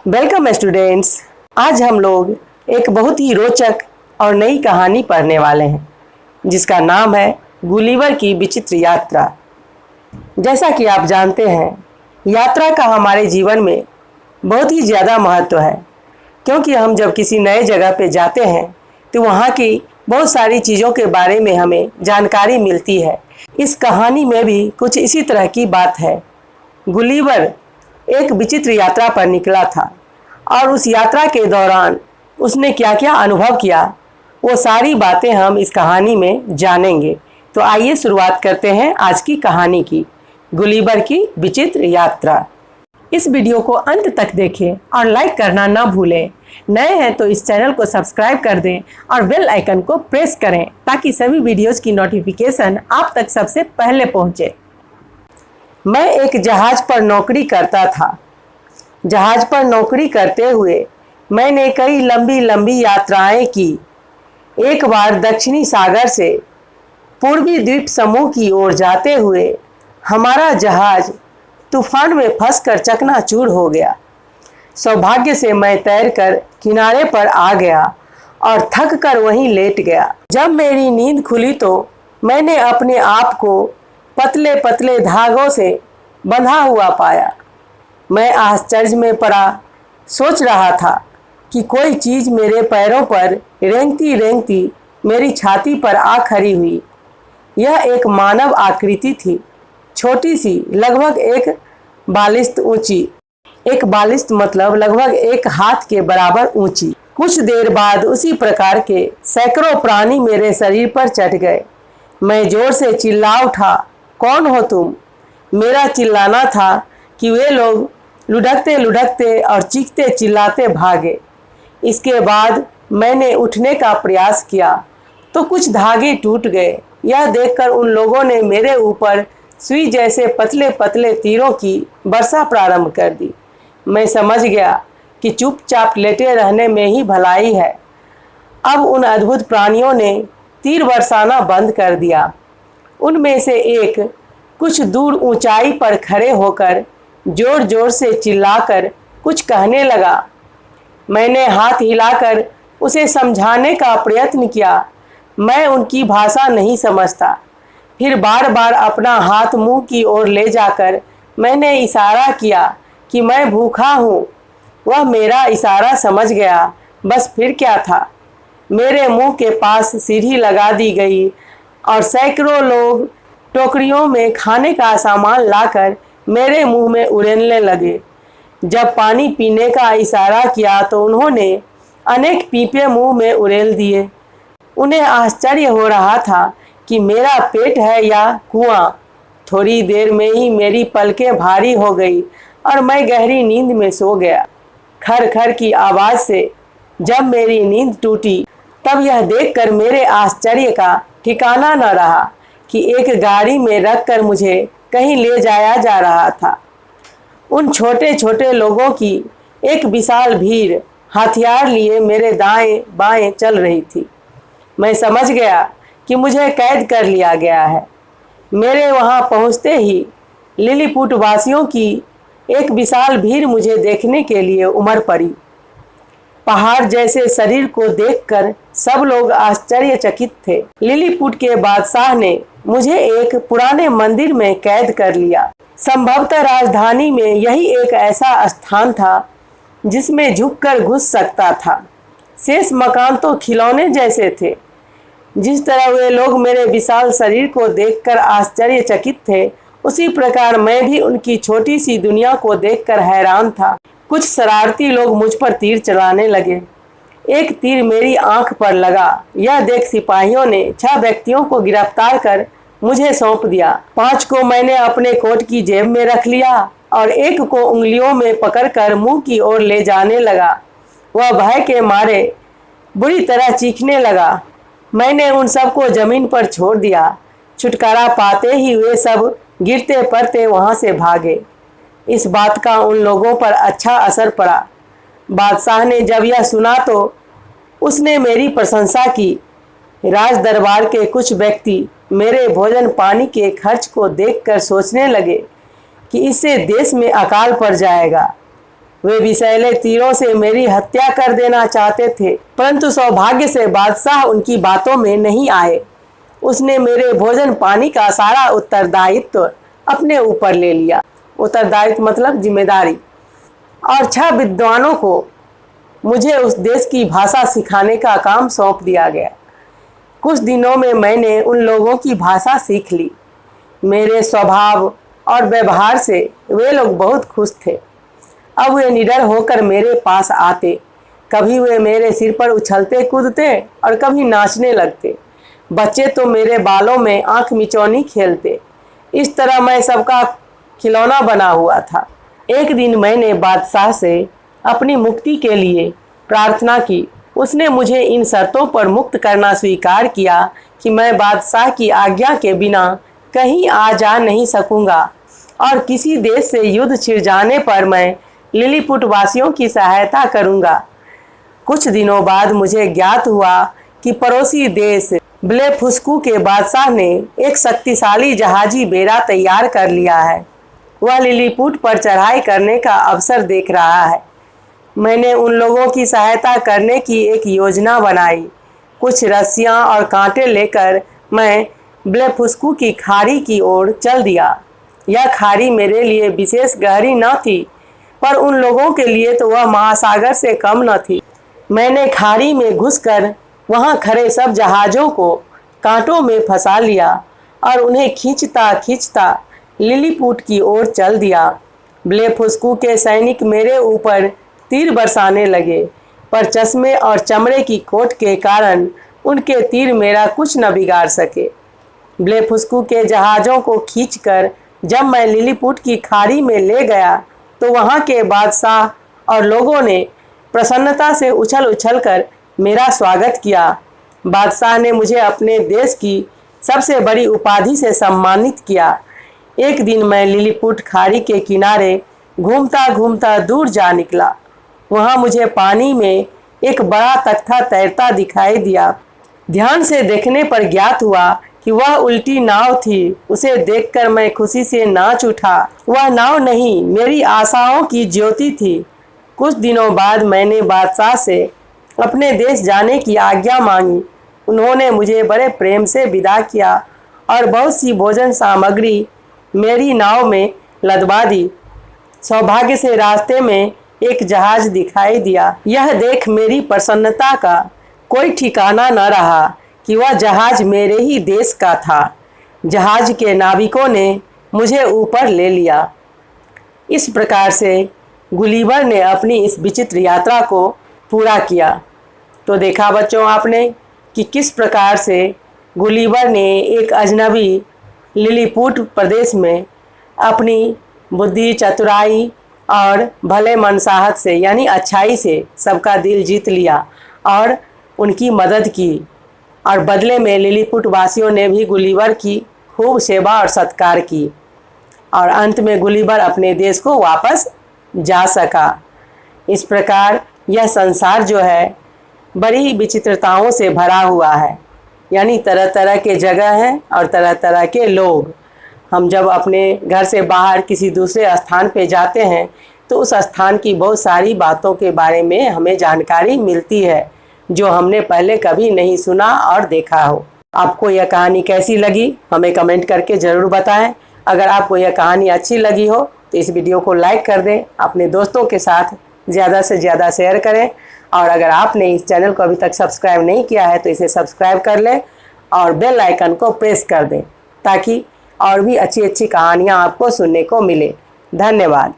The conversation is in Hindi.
Welcome students. आज हम लोग एक बहुत ही रोचक और नई कहानी पढ़ने वाले हैं जिसका नाम है गुलिवर की विचित्र यात्रा। जैसा कि आप जानते हैं, यात्रा का हमारे जीवन में बहुत ही ज़्यादा महत्व है, क्योंकि हम जब किसी नए जगह पे जाते हैं तो वहाँ की बहुत सारी चीज़ों के बारे में हमें जानकारी मिलती है। इस कहानी में भी कुछ इसी तरह की बात है। गुलिवर एक विचित्र यात्रा पर निकला था और उस यात्रा के दौरान उसने क्या क्या अनुभव किया, वो सारी बातें हम इस कहानी में जानेंगे। तो आइए शुरुआत करते हैं आज की कहानी की, गुलिवर की विचित्र यात्रा। इस वीडियो को अंत तक देखें और लाइक करना ना भूलें। नए हैं तो इस चैनल को सब्सक्राइब कर दें और बेल आइकन को प्रेस करें ताकि सभी वीडियोज़ की नोटिफिकेशन आप तक सबसे पहले पहुंचे। मैं एक जहाज़ पर नौकरी करता था। जहाज़ पर नौकरी करते हुए मैंने कई लंबी लंबी यात्राएं की। एक बार दक्षिणी सागर से पूर्वी द्वीप समूह की ओर जाते हुए हमारा जहाज़ तूफान में फंसकर चकनाचूर हो गया। सौभाग्य से मैं तैरकर किनारे पर आ गया और थक कर वहीं लेट गया। जब मेरी नींद खुली तो मैंने अपने आप को पतले पतले धागों से बंधा हुआ पाया। मैं आश्चर्य में पड़ा, सोच रहा था कि कोई चीज़ मेरे पैरों पर रेंगती रेंगती मेरी छाती पर आ खड़ी हुई। यह एक मानव आकृति थी, छोटी सी, लगभग एक बालिश्त ऊंची। एक बालिश्त मतलब लगभग एक हाथ के बराबर ऊंची। कुछ देर बाद उसी प्रकार के सैकड़ों प्राणी मेरे शरीर पर चढ़ गए। मैं जोर से चिल्ला उठा, कौन हो तुम? मेरा चिल्लाना था कि वे लोग लुढ़कते लुढ़कते और चीखते चिल्लाते भागे। इसके बाद मैंने उठने का प्रयास किया तो कुछ धागे टूट गए। यह देखकर उन लोगों ने मेरे ऊपर सुई जैसे पतले पतले तीरों की वर्षा प्रारंभ कर दी। मैं समझ गया कि चुपचाप लेटे रहने में ही भलाई है। अब उन अद्भुत प्राणियों ने तीर बरसाना बंद कर दिया। उनमें से एक कुछ दूर ऊंचाई पर खड़े होकर जोर जोर से चिल्लाकर कुछ कहने लगा। मैंने हाथ हिलाकर उसे समझाने का प्रयत्न किया। मैं उनकी भाषा नहीं समझता। फिर बार बार अपना हाथ मुंह की ओर ले जाकर मैंने इशारा किया कि मैं भूखा हूँ। वह मेरा इशारा समझ गया। बस फिर क्या था, मेरे मुंह के पास सीढ़ी लगा दी गई और सैकड़ों लोग टोकरियों में खाने का सामान लाकर मेरे मुंह में उड़ेलने लगे। जब पानी पीने का इशारा किया तो उन्होंने अनेक पीपे मुंह में उड़ेल दिए। उन्हें आश्चर्य हो रहा था कि मेरा पेट है या कुआं। थोड़ी देर में ही मेरी पलकें भारी हो गई और मैं गहरी नींद में सो गया। खर खर की आवाज़ से जब मेरी नींद टूटी तब यह देखकर मेरे आश्चर्य का ठिकाना न रहा कि एक गाड़ी में रखकर मुझे कहीं ले जाया जा रहा था। उन छोटे छोटे लोगों की एक विशाल भीड़ हथियार लिए मेरे दाएं बाएं चल रही थी। मैं समझ गया कि मुझे कैद कर लिया गया है। मेरे वहां पहुंचते ही लिलीपुट वासियों की एक विशाल भीड़ मुझे देखने के लिए उमड़ पड़ी। पहाड़ जैसे शरीर को देखकर सब लोग आश्चर्यचकित थे। लिलीपुट के बादशाह ने मुझे एक पुराने मंदिर में कैद कर लिया। संभवतः राजधानी में यही एक ऐसा स्थान था जिसमें झुककर घुस सकता था। शेष मकान तो खिलौने जैसे थे। जिस तरह वे लोग मेरे विशाल शरीर को देखकर आश्चर्यचकित थे, उसी प्रकार मैं भी उनकी छोटी सी दुनिया को देखकर हैरान था। कुछ शरारती लोग मुझ पर तीर चलाने लगे। एक तीर मेरी आंख पर लगा। यह देख सिपाहियों ने 6 व्यक्तियों को गिरफ्तार कर मुझे सौंप दिया। 5 को मैंने अपने कोट की जेब में रख लिया और एक को उंगलियों में पकड़कर मुंह की ओर ले जाने लगा। वह भय के मारे बुरी तरह चीखने लगा। मैंने उन सबको जमीन पर छोड़ दिया। छुटकारा पाते ही वे सब गिरते पड़ते वहां से भागे। इस बात का उन लोगों पर अच्छा असर पड़ा। बादशाह ने जब यह सुना तो उसने मेरी प्रशंसा की। राज दरबार के कुछ व्यक्ति मेरे भोजन पानी के खर्च को देखकर सोचने लगे कि इससे देश में अकाल पड़ जाएगा। वे विषैले तीरों से मेरी हत्या कर देना चाहते थे, परंतु सौभाग्य से बादशाह उनकी बातों में नहीं आए। उसने मेरे भोजन पानी का सारा उत्तरदायित्व अपने ऊपर ले लिया। उत्तरदायित्व मतलब जिम्मेदारी। और 6 विद्वानों को मुझे उस देश की भाषा सिखाने का काम सौंप दिया गया। कुछ दिनों में मैंने उन लोगों की भाषा सीख ली। मेरे स्वभाव और व्यवहार से वे लोग बहुत खुश थे। अब वे निडर होकर मेरे पास आते। कभी वे मेरे सिर पर उछलते कूदते और कभी नाचने लगते। बच्चे तो मेरे बालों में आंख मिचौनी खेलते। इस तरह मैं सबका खिलौना बना हुआ था। एक दिन मैंने बादशाह से अपनी मुक्ति के लिए प्रार्थना की। उसने मुझे इन शर्तों पर मुक्त करना स्वीकार किया कि मैं बादशाह की आज्ञा के बिना कहीं आ जा नहीं सकूंगा और किसी देश से युद्ध छिड़ जाने पर मैं लिलीपुट वासियों की सहायता करूंगा। कुछ दिनों बाद मुझे ज्ञात हुआ कि पड़ोसी देश ब्लेफुस्कू के बादशाह ने एक शक्तिशाली जहाजी बेड़ा तैयार कर लिया है। वह लिलीपुट पर चढ़ाई करने का अवसर देख रहा है। मैंने उन लोगों की सहायता करने की एक योजना बनाई। कुछ रस्सियां और कांटे लेकर मैं ब्लेफुस्कू की खाड़ी की ओर चल दिया। यह खाड़ी मेरे लिए विशेष गहरी न थी, पर उन लोगों के लिए तो वह महासागर से कम न थी। मैंने खाड़ी में घुसकर वहां खड़े सब जहाज़ों को कांटों में फंसा लिया और उन्हें खींचता खींचता लिलीपुट की ओर चल दिया। ब्लेफुस्कू के सैनिक मेरे ऊपर तीर बरसाने लगे, पर चश्मे और चमड़े की कोट के कारण उनके तीर मेरा कुछ न बिगाड़ सके। ब्लेफुस्कू के जहाज़ों को खींचकर जब मैं लिलीपुट की खाड़ी में ले गया तो वहां के बादशाह और लोगों ने प्रसन्नता से उछल उछल कर मेरा स्वागत किया। बादशाह ने मुझे अपने देश की सबसे बड़ी उपाधि से सम्मानित किया। एक दिन मैं लिलीपुट खाड़ी के किनारे घूमता घूमता दूर जा निकला। वहां मुझे पानी में एक बड़ा तख्ता तैरता दिखाई दिया। ध्यान से देखने पर ज्ञात हुआ कि वह उल्टी नाव थी। उसे देखकर मैं खुशी से नाच उठा। वह नाव नहीं, मेरी आशाओं की ज्योति थी। कुछ दिनों बाद मैंने बादशाह से अपने देश जाने की आज्ञा मांगी। उन्होंने मुझे बड़े प्रेम से विदा किया और बहुत सी भोजन सामग्री मेरी नाव में लदवा दी। सौभाग्य से रास्ते में एक जहाज दिखाई दिया। यह देख मेरी प्रसन्नता का कोई ठिकाना न रहा कि वह जहाज मेरे ही देश का था। जहाज के नाविकों ने मुझे ऊपर ले लिया। इस प्रकार से गुलिवर ने अपनी इस विचित्र यात्रा को पूरा किया। तो देखा बच्चों आपने कि किस प्रकार से गुलिवर ने एक अजनबी लिलीपुट प्रदेश में अपनी बुद्धि, चतुराई और भले मनसाहत से यानी अच्छाई से सबका दिल जीत लिया और उनकी मदद की। और बदले में लिलीपुट वासियों ने भी गुलिवर की खूब सेवा और सत्कार की और अंत में गुलिवर अपने देश को वापस जा सका। इस प्रकार यह संसार जो है बड़ी विचित्रताओं से भरा हुआ है, यानी तरह तरह के जगह हैं और तरह तरह के लोग। हम जब अपने घर से बाहर किसी दूसरे स्थान पे जाते हैं तो उस स्थान की बहुत सारी बातों के बारे में हमें जानकारी मिलती है जो हमने पहले कभी नहीं सुना और देखा हो। आपको यह कहानी कैसी लगी हमें कमेंट करके ज़रूर बताएं। अगर आपको यह कहानी अच्छी लगी हो तो इस वीडियो को लाइक कर दें, अपने दोस्तों के साथ ज़्यादा से ज़्यादा शेयर करें और अगर आपने इस चैनल को अभी तक सब्सक्राइब नहीं किया है तो इसे सब्सक्राइब कर लें और बेल आइकन को प्रेस कर दें ताकि और भी अच्छी अच्छी कहानियाँ आपको सुनने को मिले। धन्यवाद।